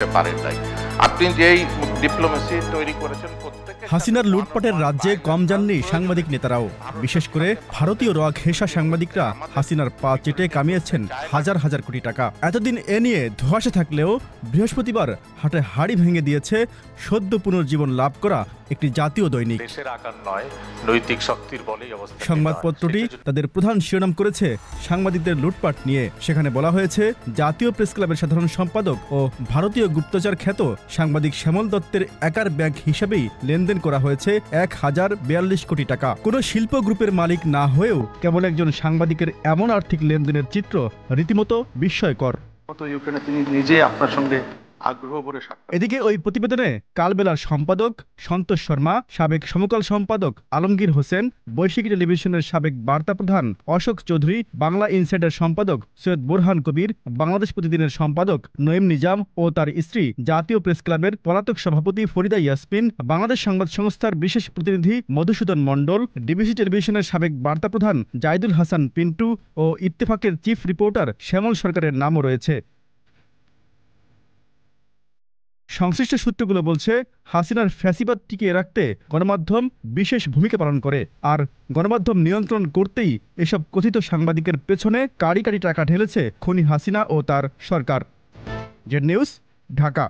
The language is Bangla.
পারেন নাই। আপনি যেই ডিপ্লোমেসি তৈরি করেছেন হাসিনার লুটপাটের রাজ্যে কম যাননি সাংবাদিক নেতারাও। বিশেষ করে ভারতীয় র ঘেঁষা সাংবাদিকরা হাসিনার পা চেটে কামিয়েছেন হাজার হাজার কোটি টাকা। এতদিন এ নিয়ে ধোঁয়াশা থাকলেও বৃহস্পতিবার হাটে হাড়ি ভেঙে দিয়েছে সদ্য পুনর্জীবন লাভ করা একটি জাতীয় দৈনিক। নৈতিক শক্তির বলেই অবস্থা। সংবাদপত্রটি তাদের প্রধান শিরোনাম করেছে সাংবাদিকদের লুটপাট নিয়ে। সেখানে বলা হয়েছে, জাতীয় প্রেস ক্লাবের সাধারণ সম্পাদক ও ভারতীয় গুপ্তচর খ্যাত সাংবাদিক শ্যামল দত্তের একার ব্যাংক হিসাবেই লেনদেন করা হয়েছে 1042 কোটি টাকা। কোনো শিল্প গ্রুপের মালিক না হয়েও কেবল একজন সাংবাদিকের এমন আর্থিক লেনদেনের চিত্র রীতিমতো বিস্ময়কর। ইউক্রেনে তিনি নিজে আপনার সঙ্গে এদিকে ওই প্রতিবেদনে কালবেলার সম্পাদক সন্তোষ শর্মা, সাবেক সমকাল সম্পাদক আলমগীর হোসেন, বৈশ্বিক টেলিভিশনের সাবেক বার্তা প্রধান অশোক চৌধুরী, বাংলা ইনসাইডার সম্পাদক সৈয়দ বোরহান কবির, বাংলাদেশ প্রতিদিনের সম্পাদক নঈম নিজাম ও তার স্ত্রী, জাতীয় প্রেস ক্লাবের পলাতক সভাপতি ফরিদা ইয়াসমিন, বাংলাদেশ সংবাদ সংস্থার বিশেষ প্রতিনিধি মধুসূদন মণ্ডল, ডিবিসি টেলিভিশনের সাবেক বার্তা প্রধান জাইদুল হাসান পিন্টু ও ইত্তেফাকের চিফ রিপোর্টার শ্যামল সরকারের নামও রয়েছে। সংশ্লিষ্ট সূত্রগুলো বলছে, হাসিনার ফ্যাসিবাদ টিকিয়ে রাখতে গণমাধ্যম বিশেষ ভূমিকা পালন করে, আর গণমাধ্যম নিয়ন্ত্রণ করতেই এসব কথিত সাংবাদিকের পেছনে কারি কারি টাকা ঢেলেছে খুনি হাসিনা ও তার সরকার। Z news, Dhaka.